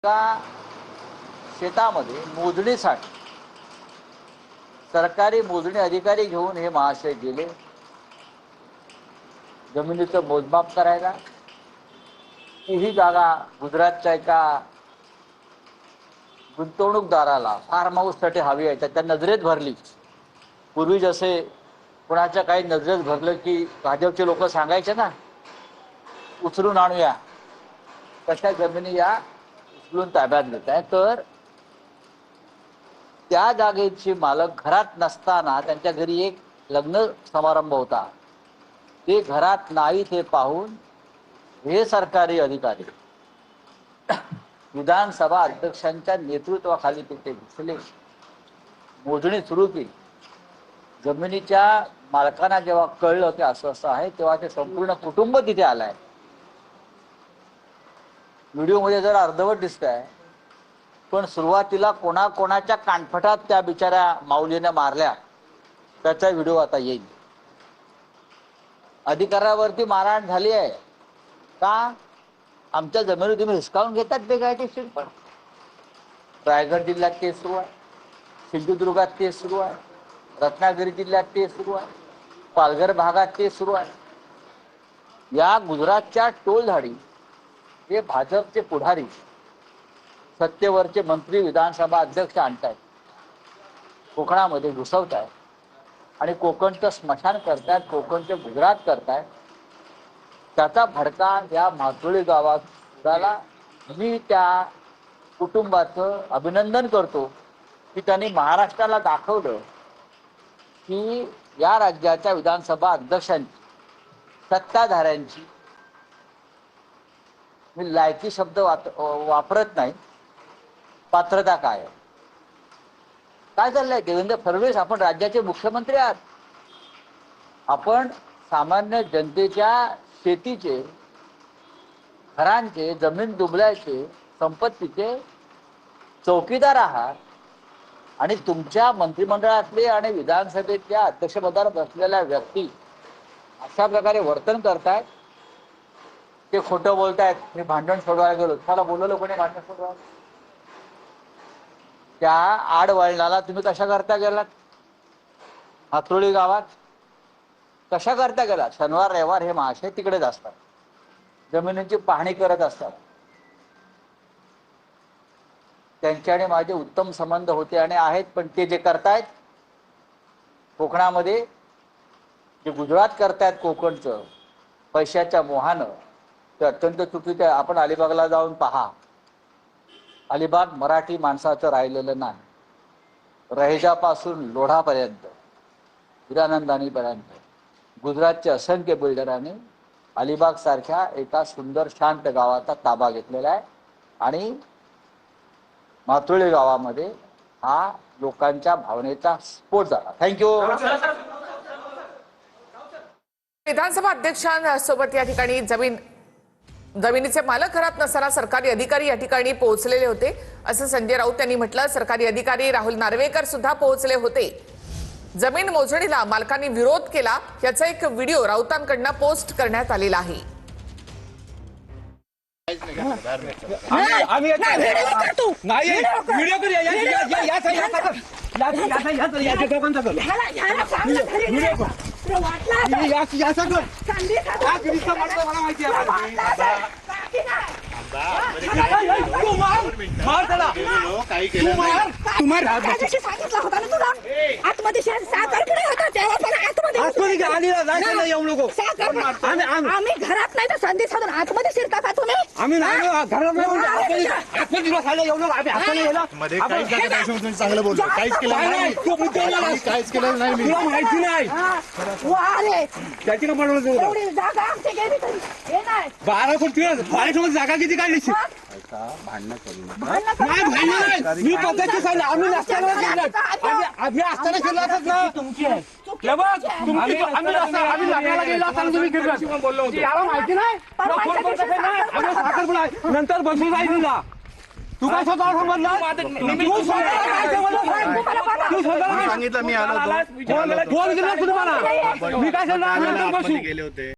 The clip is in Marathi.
का शेतामध्ये मोजणीसाठी सरकारी मोजणी अधिकारी घेऊन हे महाशय गेले जमिनीचं मोजमाप करायला। ही जागा गुजरातच्या एका गुंतवणूकदाराला फार्म हाऊससाठी हवी आहे, त्या नजरेत भरली। पूर्वी जसे कोणाच्या काही नजरेत भरलं की भाजपचे लोक सांगायचे ना, उचलून आणूया, तशा जमिनी या उचलून ताब्यात घेत आहे। तर त्या जागेची मालक घरात नसताना त्यांच्या घरी एक लग्न समारंभ होता, ते घरात नाही ते पाहून हे सरकारी अधिकारी विधानसभा अध्यक्षांच्या नेतृत्वाखाली तिथे घुसले, मोजणी सुरू केली। जमिनीच्या मालकांना जेव्हा कळलं की असं असं आहे, तेव्हा ते संपूर्ण कुटुंब तिथे आलंय। व्हिडिओमध्ये जरा अर्धवट दिसतंय, पण सुरुवातीला कोणाकोणाच्या कानफटात त्या बिचाऱ्या माऊलीने मारल्या त्याचा व्हिडिओ आता येईल। अधिकाऱ्यावरती मारहाण झाली आहे का? आमच्या जमिनी तुम्ही हिसकावून घेतात बेकायदेशीर। पण रायगड जिल्ह्यात केस सुरू आहे, सिंधुदुर्गात केस सुरू आहे, रत्नागिरी जिल्ह्यात केस सुरू आहे, पालघर भागात केस सुरू आहे। या गुजरातच्या टोलधाडी हे भाजपचे पुढारी सत्तेवरचे मंत्री विधानसभा अध्यक्ष आणतायत, कोकणामध्ये घुसवतायत आणि कोकणचं स्मशान करतायत, कोकणचे गुजरात करतायत। त्याचा भडका या म्हातुळी गावात उडाला। मी त्या कुटुंबाचं अभिनंदन करतो की त्यांनी महाराष्ट्राला दाखवलं की या राज्याच्या विधानसभा अध्यक्षांची, सत्ताधाऱ्यांची, मी लायकी शब्द वापरत नाही, पात्रता काय आहे। काय चाललंय देवेंद्र फडणवीस, आपण राज्याचे मुख्यमंत्री आहात, आपण सामान्य जनतेच्या शेतीचे, घरांचे, जमीन दुबळ्याचे, संपत्तीचे चौकीदार आहात आणि तुमच्या मंत्रिमंडळातले आणि विधानसभेच्या अध्यक्षपदावर बसलेल्या व्यक्ती अशा प्रकारे वर्तन करतायत। ते खोटं बोलतायत, मी भांडण सोडवायला गेलो। मला बोलवलं कोणी भांडण सोडवायला? त्या आडवळणाला तुम्ही कशा करता गेलात? हातोळी गावात कशा करता गेलात? शनिवार रविवार हे महाशय तिकडेच असतात, जमिनीची पाहणी करत असतात। त्यांच्याने माझे उत्तम संबंध होते आणि आहेत, पण ते जे करतायत कोकणामध्ये, जे गुजरात करतायत कोकणचं पैशाच्या मोहानं, ते अत्यंत चुकीचं आहे। आपण अलिबागला जाऊन पहा, अलिबाग मराठी माणसाचं राहिलेलं नाही। रहेजापासून लोढापर्यंत, हिरानंदानीपर्यंत गुजरातच्या असंख्य बिल्डरांनी अलिबाग सारख्या एका सुंदर शांत गावाचा ताबा घेतलेला आहे आणि मातुळी गावामध्ये हा लोकांच्या भावनेचा स्फोट झाला। थँक्यू। विधानसभा अध्यक्षांसोबत या ठिकाणी जमिनीचे मालक घरात नसताना सरकारी अधिकारी या ठिकाणी पोहोचलेले होते असं संजय राऊत यांनी म्हटलं। सरकारी अधिकारी राहुल नार्वेकर सुद्धा पोहोचले होते। जमीन मोजणीला मालकांनी विरोध केला, याचा एक व्हिडिओ राऊतांकडून पोस्ट करण्यात आलेला आहे। आम्ही घरात नाही तर संधी साधून आतमध्ये शिरता का तुम्ही? आम्ही चांगलं बोलतो, काहीच केलं नाही, काहीच केलं नाही, मी माहिती नाही त्याची ना म्हणून जागा आमची गेली तरी हे नाही 12 कोटी जागा किती काढली? भांडणं करू नाही, भांडण नाही, मी पद्धती सांगितलं, आम्ही नसताना आम्ही असताना केलं असत ना। तुमची आहे माहिती नाही, नंतर बसून जाईल तुला। तू काय स्वतः समजला? सांगितलं मी आलो होतो, फोन केला तुम्हाला, मी काय सांगणार? गेले होते।